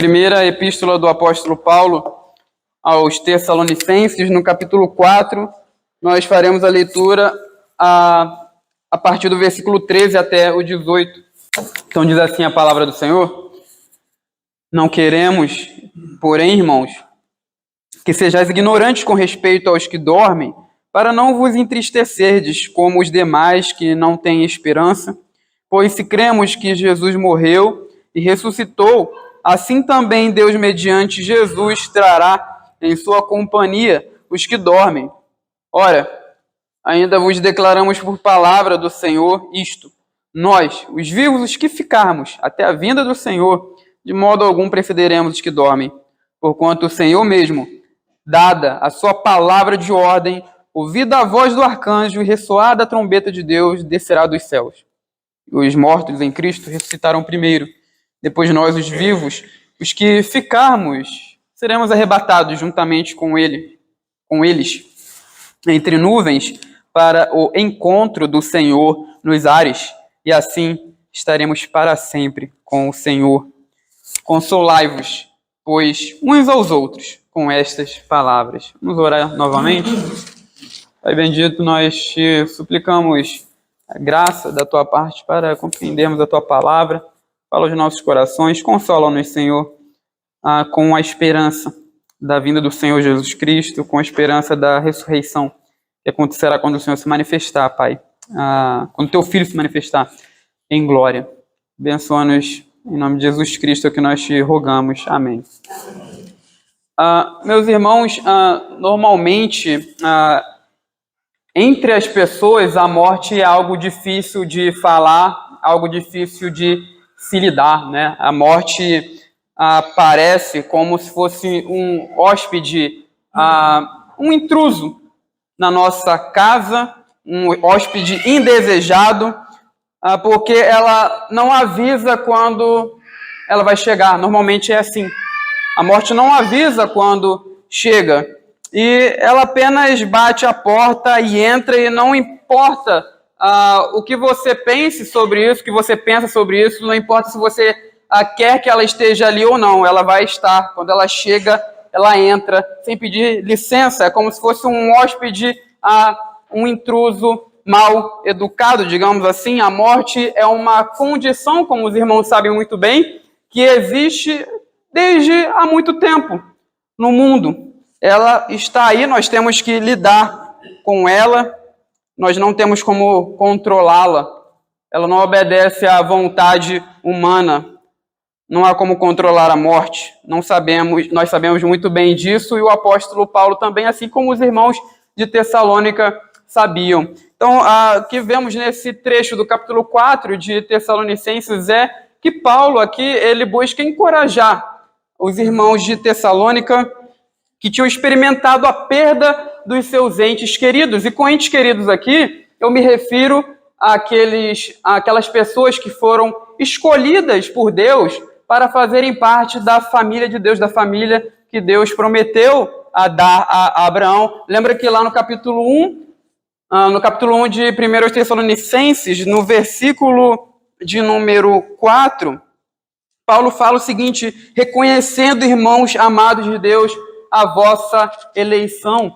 Primeira epístola do apóstolo Paulo aos Tessalonicenses, no capítulo 4, nós faremos a leitura a partir do versículo 13 até o 18. Então diz assim a palavra do Senhor: Não queremos, porém, irmãos, que sejais ignorantes com respeito aos que dormem, para não vos entristecerdes como os demais que não têm esperança. Pois se cremos que Jesus morreu e ressuscitou, assim também Deus, mediante Jesus, trará em sua companhia os que dormem. Ora, ainda vos declaramos por palavra do Senhor isto: nós, os vivos, os que ficarmos até a vinda do Senhor, de modo algum precederemos os que dormem. Porquanto o Senhor mesmo, dada a sua palavra de ordem, ouvida a voz do arcanjo e ressoada a trombeta de Deus, descerá dos céus. Os mortos em Cristo ressuscitarão primeiro. Depois nós, os vivos, os que ficarmos, seremos arrebatados juntamente com eles, entre nuvens, para o encontro do Senhor nos ares, e assim estaremos para sempre com o Senhor. Consolai-vos, pois, uns aos outros, com estas palavras. Vamos orar novamente? Pai bendito, nós te suplicamos a graça da tua parte para compreendermos a tua palavra. Fala aos nossos corações, consola-nos, Senhor, com a esperança da vinda do Senhor Jesus Cristo, com a esperança da ressurreição que acontecerá quando o Senhor se manifestar, Pai, quando o teu Filho se manifestar em glória. Abençoa-nos em nome de Jesus Cristo, é o que nós te rogamos. Amém. Meus irmãos, normalmente, entre as pessoas, a morte é algo difícil de falar, algo difícil de se lidar, né? A morte parece como se fosse um hóspede, um intruso na nossa casa, um hóspede indesejado, porque ela não avisa quando ela vai chegar. Normalmente é assim. A morte não avisa quando chega. E ela apenas bate a porta e entra, e não importa o que você pense sobre isso, o que você pensa sobre isso, não importa se você quer que ela esteja ali ou não, ela vai estar. Quando ela chega, ela entra, sem pedir licença. É como se fosse um hóspede, um intruso mal educado, digamos assim. A morte é uma condição, como os irmãos sabem muito bem, que existe desde há muito tempo no mundo. Ela está aí, nós temos que lidar com ela, nós não temos como controlá-la. Ela não obedece à vontade humana, não há como controlar a morte. Nós sabemos muito bem disso, e o apóstolo Paulo também, assim como os irmãos de Tessalônica sabiam. Então, o que vemos nesse trecho do capítulo 4 de Tessalonicenses é que Paulo aqui, ele busca encorajar os irmãos de Tessalônica que tinham experimentado a perda dos seus entes queridos. E com entes queridos aqui, eu me refiro àquelas pessoas que foram escolhidas por Deus para fazerem parte da família de Deus, da família que Deus prometeu a dar a Abraão. Lembra que lá no capítulo 1 de 1 Tessalonicenses, no versículo de número 4, Paulo fala o seguinte: reconhecendo, irmãos amados de Deus, a vossa eleição.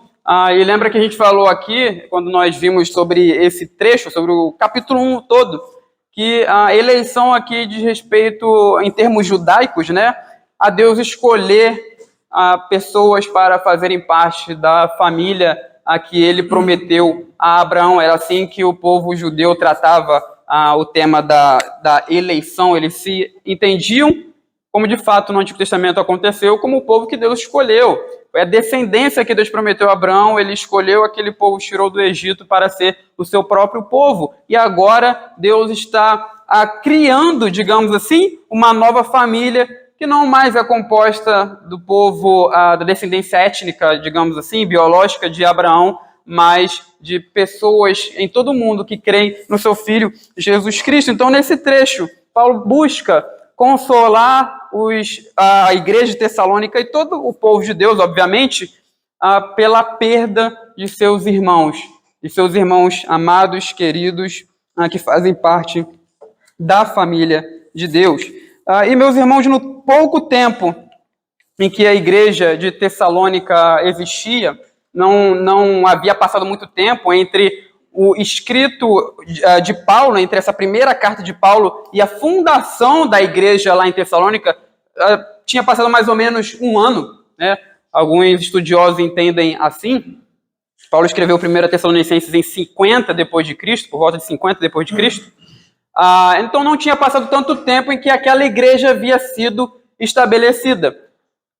E lembra que a gente falou aqui, quando nós vimos sobre esse trecho, sobre o capítulo 1 todo, que a eleição aqui diz respeito, em termos judaicos, né, a Deus escolher pessoas para fazerem parte da família a que ele prometeu a Abraão. Era assim que o povo judeu tratava o tema da eleição. Eles se entendiam, como de fato no Antigo Testamento aconteceu, como o povo que Deus escolheu. Foi a descendência que Deus prometeu a Abraão, ele escolheu aquele povo, tirou do Egito para ser o seu próprio povo. E agora Deus está criando, digamos assim, uma nova família que não mais é composta do povo, da descendência étnica, digamos assim, biológica de Abraão, mas de pessoas em todo o mundo que creem no seu Filho Jesus Cristo. Então, nesse trecho, Paulo busca consolar a igreja de Tessalônica e todo o povo de Deus, obviamente, pela perda de seus irmãos amados, queridos, que fazem parte da família de Deus. E, meus irmãos, no pouco tempo em que a igreja de Tessalônica existia, não havia passado muito tempo entre o escrito de Paulo, entre essa primeira carta de Paulo e a fundação da igreja lá em Tessalônica, tinha passado mais ou menos um ano, né? Alguns estudiosos entendem assim. Paulo escreveu 1 Tessalonicenses em 50 depois de Cristo, por volta de 50 depois de Cristo. Então não tinha passado tanto tempo em que aquela igreja havia sido estabelecida.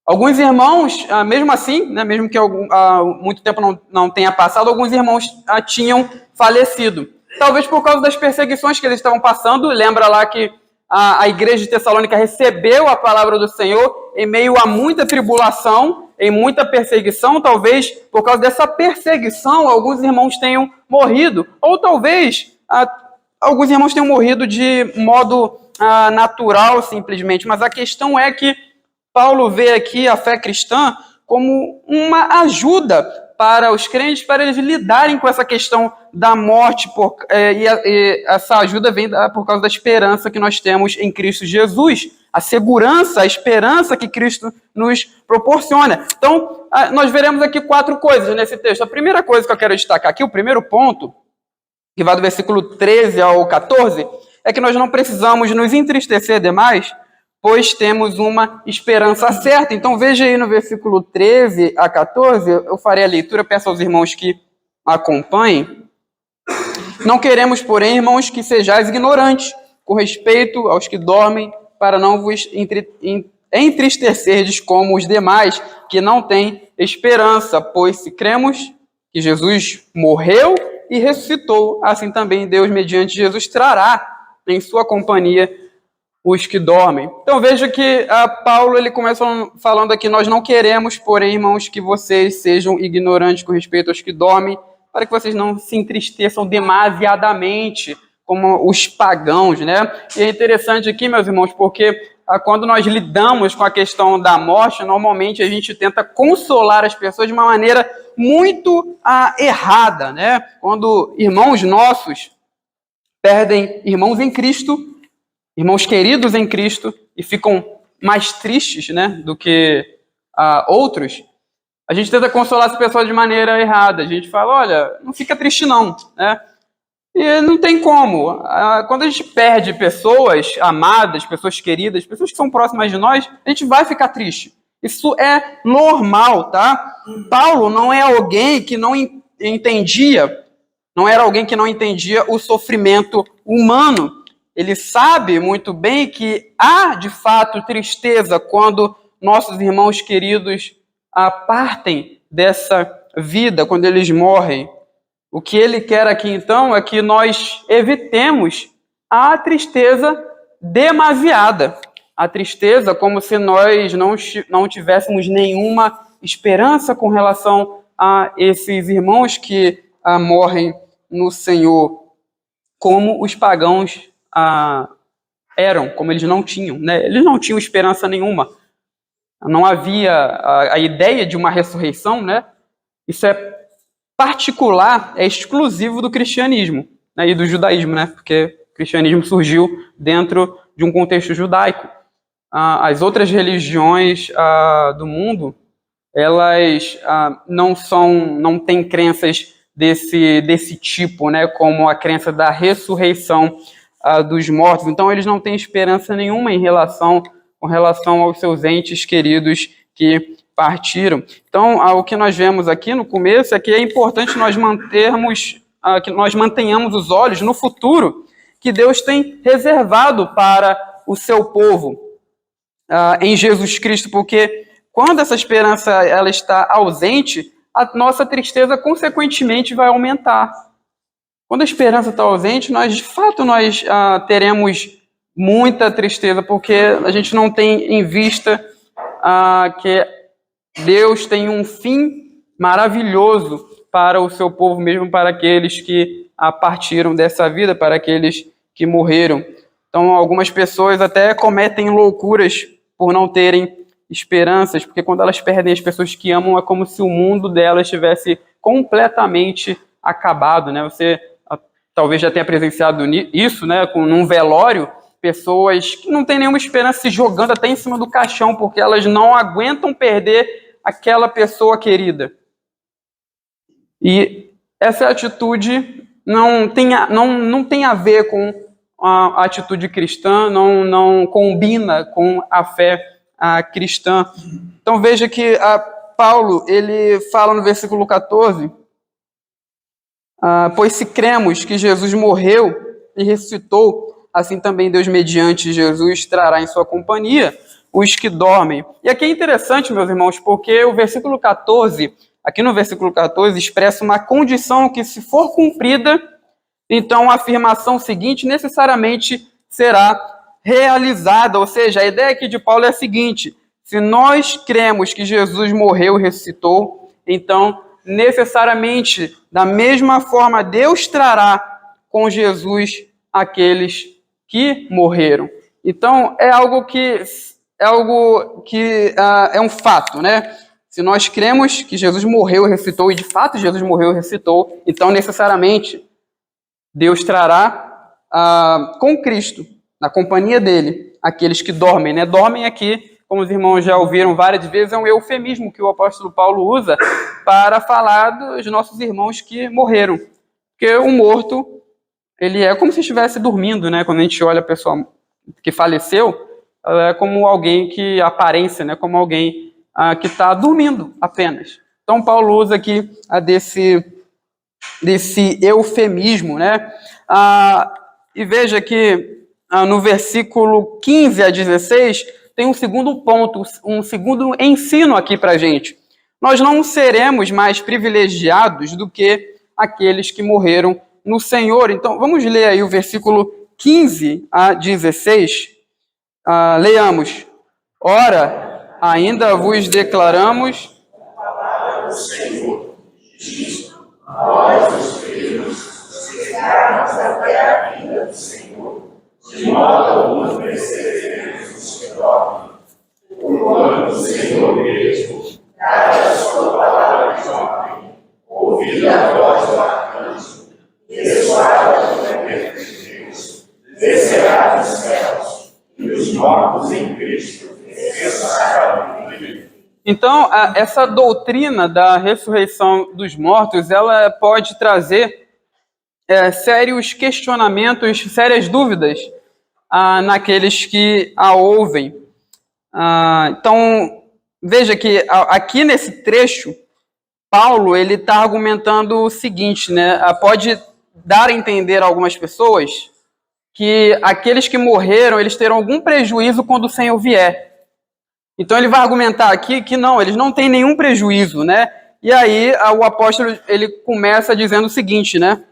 Alguns irmãos, mesmo assim, né, mesmo que muito tempo não tenha passado, alguns irmãos tinham falecido. Talvez por causa das perseguições que eles estavam passando. Lembra lá que a igreja de Tessalônica recebeu a palavra do Senhor em meio a muita tribulação, em muita perseguição. Talvez por causa dessa perseguição alguns irmãos tenham morrido. Ou talvez alguns irmãos tenham morrido de modo natural, simplesmente. Mas a questão é que Paulo vê aqui a fé cristã como uma ajuda para os crentes, para eles lidarem com essa questão da morte, e essa ajuda vem por causa da esperança que nós temos em Cristo Jesus, a segurança, a esperança que Cristo nos proporciona. Então, nós veremos aqui 4 coisas nesse texto. A primeira coisa que eu quero destacar aqui, o primeiro ponto, que vai do versículo 13 ao 14, é que nós não precisamos nos entristecer demais, pois temos uma esperança certa. Então veja aí no versículo 13 a 14, eu farei a leitura, peço aos irmãos que acompanhem. Não queremos, porém, irmãos, que sejais ignorantes com respeito aos que dormem, para não vos entristecerdes como os demais, que não têm esperança, pois se cremos que Jesus morreu e ressuscitou, assim também Deus, mediante Jesus, trará em sua companhia os que dormem. Então veja que Paulo ele começa falando aqui: nós não queremos, porém, irmãos, que vocês sejam ignorantes com respeito aos que dormem, para que vocês não se entristeçam demasiadamente como os pagãos, né? E é interessante aqui, meus irmãos, porque quando nós lidamos com a questão da morte, normalmente a gente tenta consolar as pessoas de uma maneira muito errada, né? Quando irmãos nossos perdem irmãos em Cristo, irmãos queridos em Cristo, e ficam mais tristes, né, do que outros, a gente tenta consolar as pessoas de maneira errada. A gente fala: olha, não fica triste não, né? E não tem como. Quando a gente perde pessoas amadas, pessoas queridas, pessoas que são próximas de nós, a gente vai ficar triste. Isso é normal, tá? Paulo não é alguém que não entendia, não era alguém que não entendia o sofrimento humano. Ele sabe muito bem que há, de fato, tristeza quando nossos irmãos queridos partem dessa vida, quando eles morrem. O que ele quer aqui, então, é que nós evitemos a tristeza demasiada. A tristeza como se nós não tivéssemos nenhuma esperança com relação a esses irmãos que morrem no Senhor, como os pagãos eram, como eles não tinham, né? Eles não tinham esperança nenhuma. Não havia a ideia de uma ressurreição, né? Isso é particular, é exclusivo do cristianismo, né? E do judaísmo, né? Porque o cristianismo surgiu dentro de um contexto judaico. As outras religiões do mundo, elas não têm crenças desse tipo, né? Como a crença da ressurreição dos mortos. Então eles não têm esperança nenhuma com relação aos seus entes queridos que partiram. Então, o que nós vemos aqui no começo é que é importante que nós mantenhamos os olhos no futuro que Deus tem reservado para o seu povo em Jesus Cristo, porque quando essa esperança ela está ausente, a nossa tristeza consequentemente vai aumentar. Quando a esperança está ausente, de fato teremos muita tristeza, porque a gente não tem em vista que Deus tem um fim maravilhoso para o seu povo, mesmo para aqueles que partiram dessa vida, para aqueles que morreram. Então, algumas pessoas até cometem loucuras por não terem esperanças, porque quando elas perdem as pessoas que amam, é como se o mundo delas estivesse completamente acabado, né? Você talvez já tenha presenciado isso, né? Num velório, pessoas que não têm nenhuma esperança se jogando até em cima do caixão, porque elas não aguentam perder aquela pessoa querida. E essa atitude não tem a ver com a atitude cristã, não combina com a fé cristã. Então veja que Paulo, ele fala no versículo 14, pois se cremos que Jesus morreu e ressuscitou, assim também Deus mediante Jesus trará em sua companhia os que dormem. E aqui é interessante, meus irmãos, porque o versículo 14, aqui no versículo 14, expressa uma condição que, se for cumprida, então a afirmação seguinte necessariamente será realizada. Ou seja, a ideia aqui de Paulo é a seguinte: se nós cremos que Jesus morreu e ressuscitou, então necessariamente, da mesma forma, Deus trará com Jesus aqueles que morreram. Então, é algo que é um fato, né? Se nós cremos que Jesus morreu e ressuscitou, e de fato Jesus morreu e ressuscitou, então necessariamente Deus trará com Cristo, na companhia dele, aqueles que dormem, né? Dormem aqui, como os irmãos já ouviram várias vezes, é um eufemismo que o apóstolo Paulo usa para falar dos nossos irmãos que morreram. Porque o morto, ele é como se estivesse dormindo, né? Quando a gente olha a pessoa que faleceu, ela é como alguém que, a aparência, né? Como alguém que está dormindo apenas. Então, Paulo usa aqui desse eufemismo, né? E veja que no versículo 15 a 16, tem um segundo ponto, um segundo ensino aqui para a gente. Nós não seremos mais privilegiados do que aqueles que morreram no Senhor. Então, vamos ler aí o versículo 15 a 16. Leiamos. Ora, ainda vos declaramos a palavra do Senhor, nós, os filhos, ficarmos até a vinda do Senhor, de modo algum perceberemos os que dormem. Quando o Senhor mesmo, dada a sua palavra de ordem, ouvida a voz do arcanjo, ressoada do trombeta de Deus, descerá dos céus, e os mortos em Cristo ressuscitarão primeiro. Então, essa doutrina da ressurreição dos mortos, ela pode trazer sérios questionamentos, sérias dúvidas naqueles que a ouvem. Então, veja que aqui nesse trecho, Paulo ele está argumentando o seguinte, né? Pode dar a entender a algumas pessoas que aqueles que morreram, eles terão algum prejuízo quando o Senhor vier. Então ele vai argumentar aqui que não, eles não têm nenhum prejuízo, né? E aí o apóstolo ele começa dizendo o seguinte, né?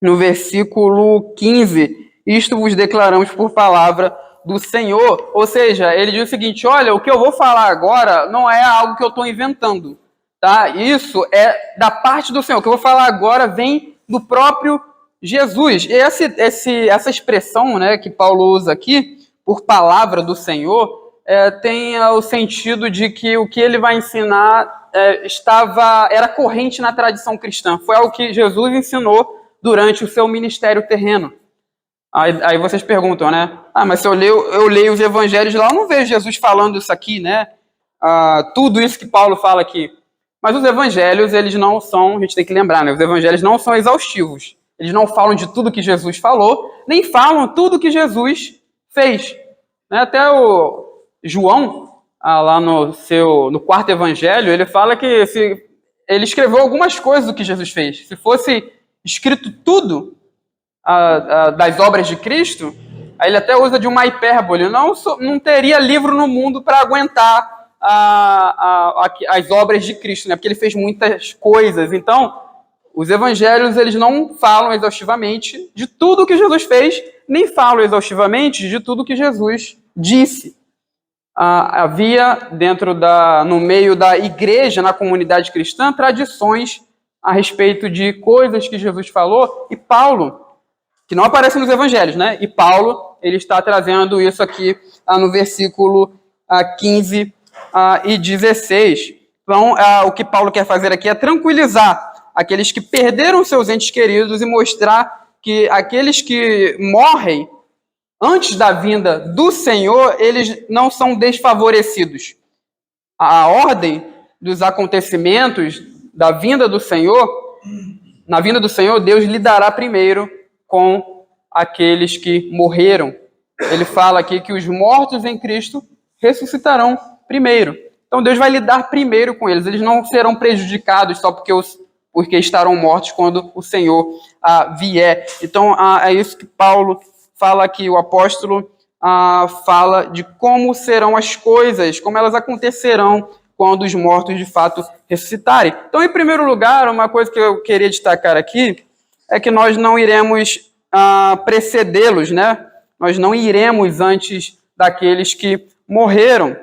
No versículo 15, isto vos declaramos por palavra do Senhor. Ou seja, ele diz o seguinte, olha, o que eu vou falar agora não é algo que eu estou inventando, tá? Isso é da parte do Senhor. O que eu vou falar agora vem do próprio Jesus. E essa expressão, né, que Paulo usa aqui, por palavra do Senhor, tem o sentido de que o que ele vai ensinar era corrente na tradição cristã. Foi algo que Jesus ensinou durante o seu ministério terreno. Aí vocês perguntam, né? Mas se eu leio os evangelhos lá, eu não vejo Jesus falando isso aqui, né? Tudo isso que Paulo fala aqui. Mas os evangelhos, eles não são, a gente tem que lembrar, né? Os evangelhos não são exaustivos. Eles não falam de tudo que Jesus falou, nem falam tudo que Jesus fez. Até o João, lá no quarto evangelho, ele fala que ele escreveu algumas coisas do que Jesus fez. Se fosse escrito tudo das obras de Cristo, aí ele até usa de uma hipérbole, não teria livro no mundo para aguentar as obras de Cristo, né? Porque ele fez muitas coisas. Então, os evangelhos eles não falam exaustivamente de tudo que Jesus fez, nem falam exaustivamente de tudo que Jesus disse. Havia no meio da igreja, na comunidade cristã, tradições a respeito de coisas que Jesus falou, e Paulo, que não aparece nos evangelhos, né? E Paulo, ele está trazendo isso aqui no versículo 15 e 16. Então, o que Paulo quer fazer aqui é tranquilizar aqueles que perderam seus entes queridos e mostrar que aqueles que morrem antes da vinda do Senhor, eles não são desfavorecidos. A ordem dos acontecimentos da vinda do Senhor, na vinda do Senhor, Deus lidará primeiro com aqueles que morreram. Ele fala aqui que os mortos em Cristo ressuscitarão primeiro. Então Deus vai lidar primeiro com eles. Eles não serão prejudicados só porque estarão mortos quando o Senhor vier. Então é isso que Paulo fala aqui. O apóstolo fala de como serão as coisas, como elas acontecerão quando os mortos de fato ressuscitarem. Então, em primeiro lugar, uma coisa que eu queria destacar aqui é que nós não iremos precedê-los, né? Nós não iremos antes daqueles que morreram.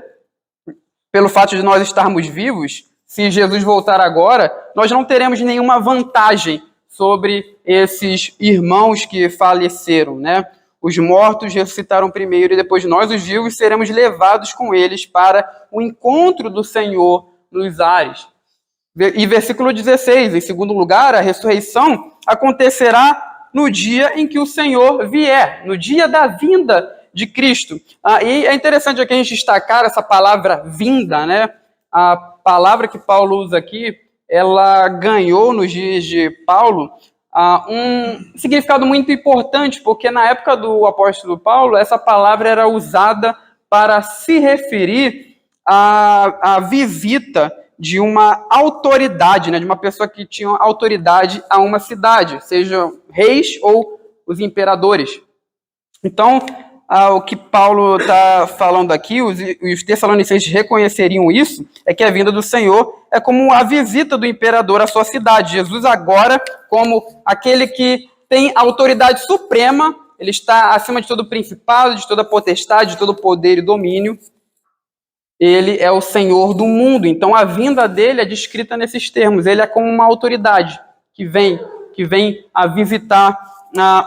Pelo fato de nós estarmos vivos, se Jesus voltar agora, nós não teremos nenhuma vantagem sobre esses irmãos que faleceram, né? Os mortos ressuscitaram primeiro e depois nós, os vivos, seremos levados com eles para o encontro do Senhor nos ares. E versículo 16, em segundo lugar, a ressurreição acontecerá no dia em que o Senhor vier, no dia da vinda de Cristo. E é interessante aqui a gente destacar essa palavra vinda, né? A palavra que Paulo usa aqui, ela ganhou nos dias de Paulo um significado muito importante, porque na época do apóstolo Paulo, essa palavra era usada para se referir à visita de uma autoridade, né, de uma pessoa que tinha autoridade a uma cidade, sejam reis ou os imperadores. Então, o que Paulo está falando aqui, os tessalonicenses reconheceriam isso, é que a vinda do Senhor é como a visita do imperador à sua cidade. Jesus agora, como aquele que tem autoridade suprema, ele está acima de todo principado, de toda potestade, de todo poder e domínio. Ele é o Senhor do mundo. Então a vinda dele é descrita nesses termos. Ele é como uma autoridade que vem a visitar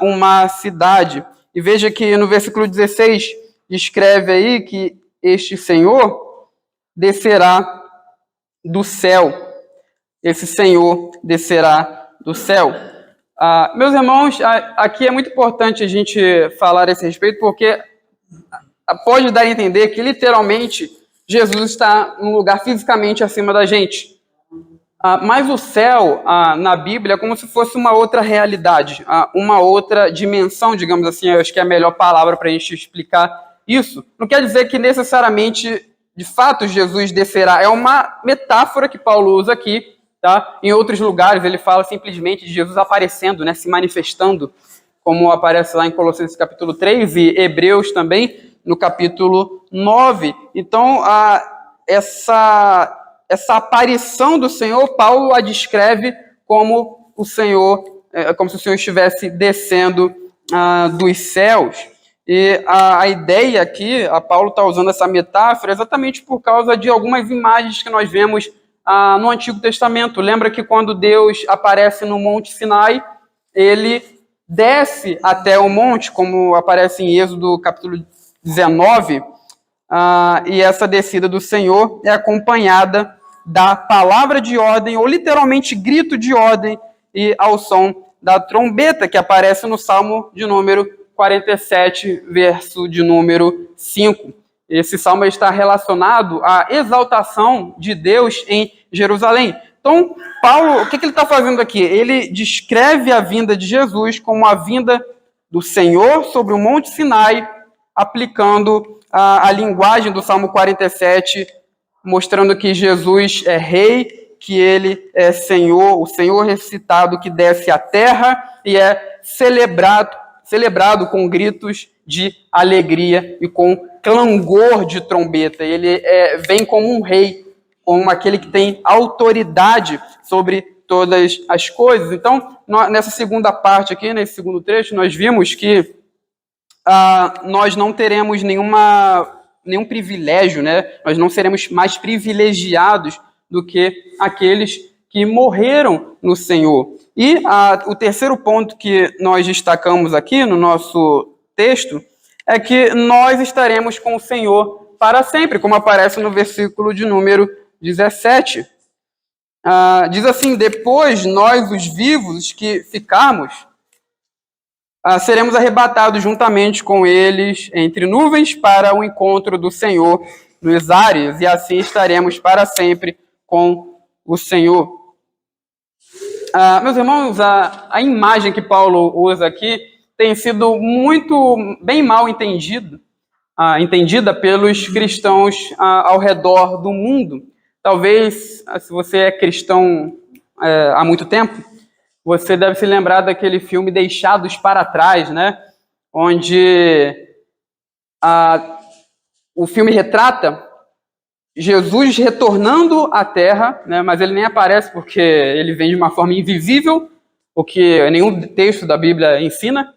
uma cidade. E veja que no versículo 16 descreve aí que este Senhor descerá do céu. Esse Senhor descerá do céu. Meus irmãos, aqui é muito importante a gente falar a esse respeito, porque pode dar a entender que literalmente Jesus está num lugar fisicamente acima da gente. Mas o céu, na Bíblia, é como se fosse uma outra realidade, uma outra dimensão, digamos assim. Eu acho que é a melhor palavra para a gente explicar isso. Não quer dizer que necessariamente, de fato, Jesus descerá. É uma metáfora que Paulo usa aqui, tá? Em outros lugares ele fala simplesmente de Jesus aparecendo, né, se manifestando, como aparece lá em Colossenses capítulo 3 e Hebreus também, no capítulo 9. Então, essa aparição do Senhor, Paulo a descreve como o Senhor, como se o Senhor estivesse descendo dos céus. E a ideia aqui, a Paulo está usando essa metáfora exatamente por causa de algumas imagens que nós vemos no Antigo Testamento. Lembra que quando Deus aparece no Monte Sinai, ele desce até o monte, como aparece em Êxodo capítulo 19, e essa descida do Senhor é acompanhada da palavra de ordem, ou literalmente grito de ordem, e ao som da trombeta, que aparece no Salmo de número 47, verso de número 5. Esse salmo está relacionado à exaltação de Deus em Jerusalém. Então, Paulo, o que ele está fazendo aqui? Ele descreve a vinda de Jesus como a vinda do Senhor sobre o Monte Sinai, aplicando a linguagem do Salmo 47, mostrando que Jesus é rei, que ele é Senhor, o Senhor ressuscitado que desce à terra e é celebrado com gritos de alegria e com clangor de trombeta. Ele vem como um rei, como aquele que tem autoridade sobre todas as coisas. Então, nessa segunda parte aqui, nesse segundo trecho, nós vimos que nós não teremos nenhum privilégio, né? Nós não seremos mais privilegiados do que aqueles que morreram no Senhor. E o terceiro ponto que nós destacamos aqui no nosso texto é que nós estaremos com o Senhor para sempre, como aparece no versículo de número 17. Diz assim: depois nós, os vivos que ficarmos, seremos arrebatados juntamente com eles entre nuvens para o encontro do Senhor nos ares, e assim estaremos para sempre com o Senhor. Meus irmãos, a imagem que Paulo usa aqui tem sido muito bem mal entendida pelos cristãos ao redor do mundo. Talvez, se você é cristão há muito tempo, você deve se lembrar daquele filme Deixados para Trás, né? Onde o filme retrata Jesus retornando à Terra, né? Mas ele nem aparece porque ele vem de uma forma invisível, o que nenhum texto da Bíblia ensina,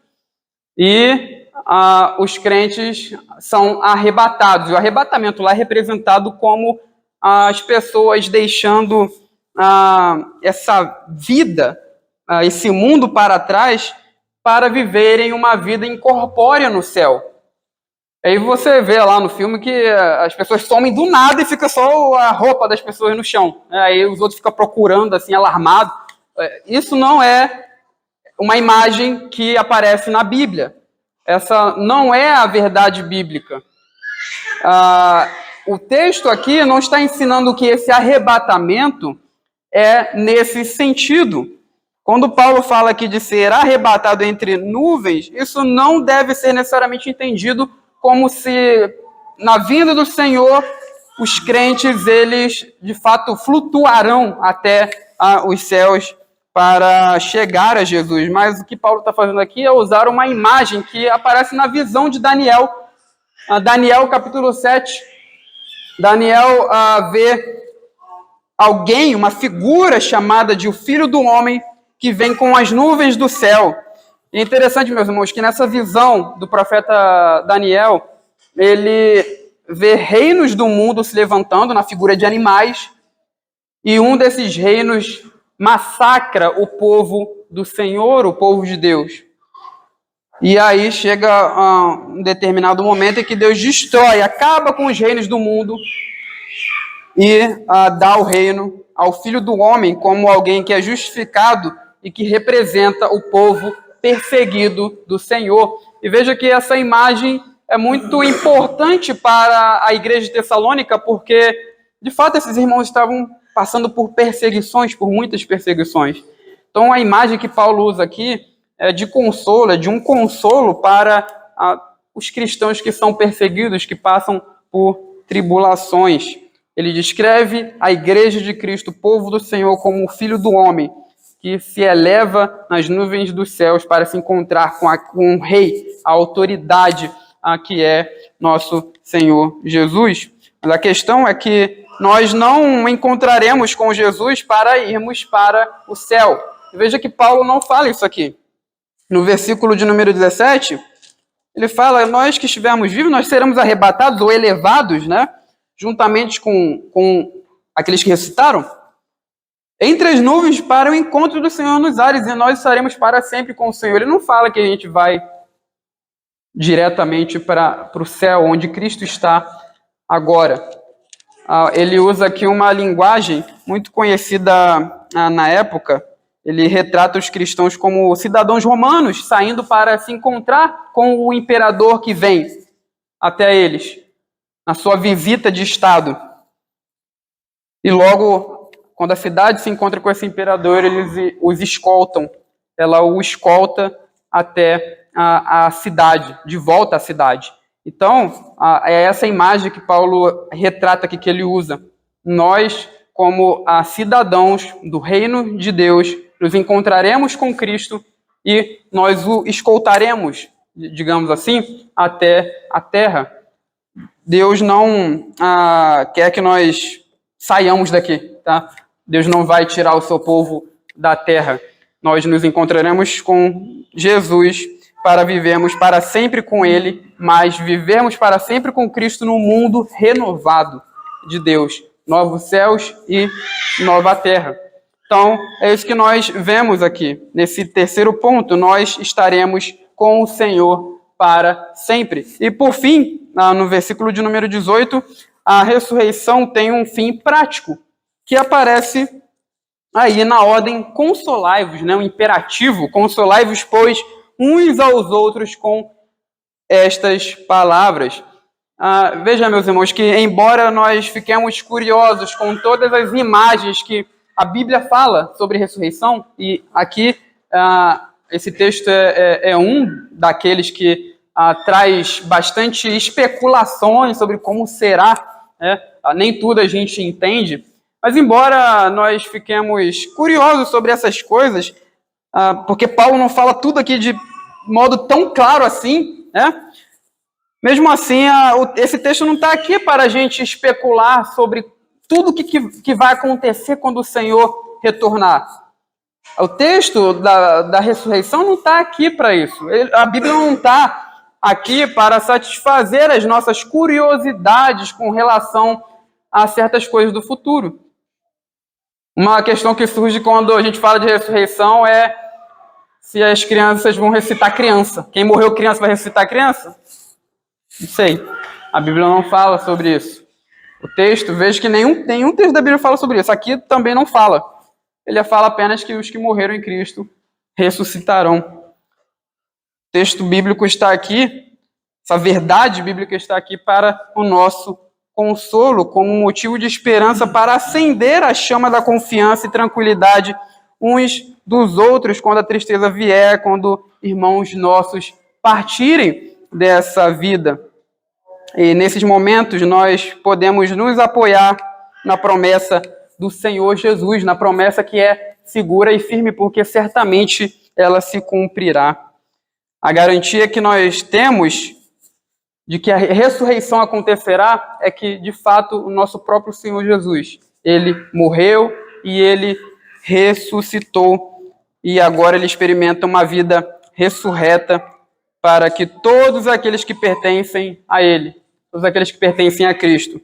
e os crentes são arrebatados. E o arrebatamento lá é representado como as pessoas deixando essa vida, esse mundo para trás, para viverem uma vida incorpórea no céu. Aí você vê lá no filme que as pessoas somem do nada e fica só a roupa das pessoas no chão. Aí os outros ficam procurando, assim, alarmado. Isso não é uma imagem que aparece na Bíblia. Essa não é a verdade bíblica. O texto aqui não está ensinando que esse arrebatamento é nesse sentido. Quando Paulo fala aqui de ser arrebatado entre nuvens, isso não deve ser necessariamente entendido como se, na vinda do Senhor, os crentes, eles, de fato, flutuarão até os céus para chegar a Jesus. Mas o que Paulo está fazendo aqui é usar uma imagem que aparece na visão de Daniel. Daniel, capítulo 7. Daniel vê alguém, uma figura chamada de o Filho do Homem, que vem com as nuvens do céu. E é interessante, meus irmãos, que nessa visão do profeta Daniel, ele vê reinos do mundo se levantando na figura de animais, e um desses reinos massacra o povo do Senhor, o povo de Deus. E aí chega um determinado momento em que Deus destrói, acaba com os reinos do mundo e dá o reino ao Filho do Homem como alguém que é justificado e que representa o povo perseguido do Senhor. E veja que essa imagem é muito importante para a igreja de Tessalônica, porque, de fato, esses irmãos estavam passando por perseguições, por muitas perseguições. Então, a imagem que Paulo usa aqui é de consolo, é de um consolo para os cristãos que são perseguidos, que passam por tribulações. Ele descreve a igreja de Cristo, o povo do Senhor, como o Filho do Homem, que se eleva nas nuvens dos céus para se encontrar com o Rei, a autoridade que é nosso Senhor Jesus. Mas a questão é que nós não encontraremos com Jesus para irmos para o céu. Veja que Paulo não fala isso aqui. No versículo de número 17, ele fala, nós que estivermos vivos, nós seremos arrebatados ou elevados, né? Juntamente com aqueles que ressuscitaram, entre as nuvens para o encontro do Senhor nos ares, e nós estaremos para sempre com o Senhor. Ele não fala que a gente vai diretamente para o céu, onde Cristo está agora. Ele usa aqui uma linguagem muito conhecida na época. Ele retrata os cristãos como cidadãos romanos, saindo para se encontrar com o imperador que vem até eles, na sua visita de Estado. E logo, quando a cidade se encontra com esse imperador, eles os escoltam. Ela o escolta até a cidade, de volta à cidade. Então, é essa imagem que Paulo retrata aqui, que ele usa. Nós, como cidadãos do reino de Deus, nos encontraremos com Cristo e nós o escoltaremos, digamos assim, até a terra. Deus não quer que nós saiamos daqui, tá? Deus não vai tirar o seu povo da terra. Nós nos encontraremos com Jesus para vivermos para sempre com Ele, mas vivermos para sempre com Cristo no mundo renovado de Deus. Novos céus e nova terra. Então, é isso que nós vemos aqui. Nesse terceiro ponto, nós estaremos com o Senhor para sempre. E por fim, no versículo de número 18, a ressurreição tem um fim prático, que aparece aí na ordem consolai-vos, né? O imperativo, consolai-vos, pois, uns aos outros com estas palavras. Veja, meus irmãos, que embora nós fiquemos curiosos com todas as imagens que a Bíblia fala sobre ressurreição, e aqui esse texto é um daqueles que traz bastante especulações sobre como será, né? Nem tudo a gente entende, mas embora nós fiquemos curiosos sobre essas coisas, porque Paulo não fala tudo aqui de modo tão claro assim, né? Mesmo assim, esse texto não está aqui para a gente especular sobre tudo que vai acontecer quando o Senhor retornar. O texto da ressurreição não está aqui para isso. A Bíblia não está aqui para satisfazer as nossas curiosidades com relação a certas coisas do futuro. Uma questão que surge quando a gente fala de ressurreição é se as crianças vão ressuscitar criança. Quem morreu criança vai ressuscitar criança? Não sei. A Bíblia não fala sobre isso. O texto, vejo que nenhum texto da Bíblia fala sobre isso. Aqui também não fala. Ele fala apenas que os que morreram em Cristo ressuscitarão. O texto bíblico está aqui, essa verdade bíblica está aqui para o nosso consolo, como motivo de esperança para acender a chama da confiança e tranquilidade uns dos outros quando a tristeza vier, quando irmãos nossos partirem dessa vida. E nesses momentos nós podemos nos apoiar na promessa do Senhor Jesus, na promessa que é segura e firme, porque certamente ela se cumprirá. A garantia que nós temos de que a ressurreição acontecerá é que, de fato, o nosso próprio Senhor Jesus, ele morreu e ele ressuscitou, e agora ele experimenta uma vida ressurreta para que todos aqueles que pertencem a ele, todos aqueles que pertencem a Cristo,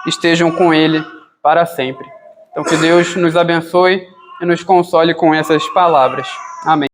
estejam com ele para sempre. Então, que Deus nos abençoe e nos console com essas palavras. Amém.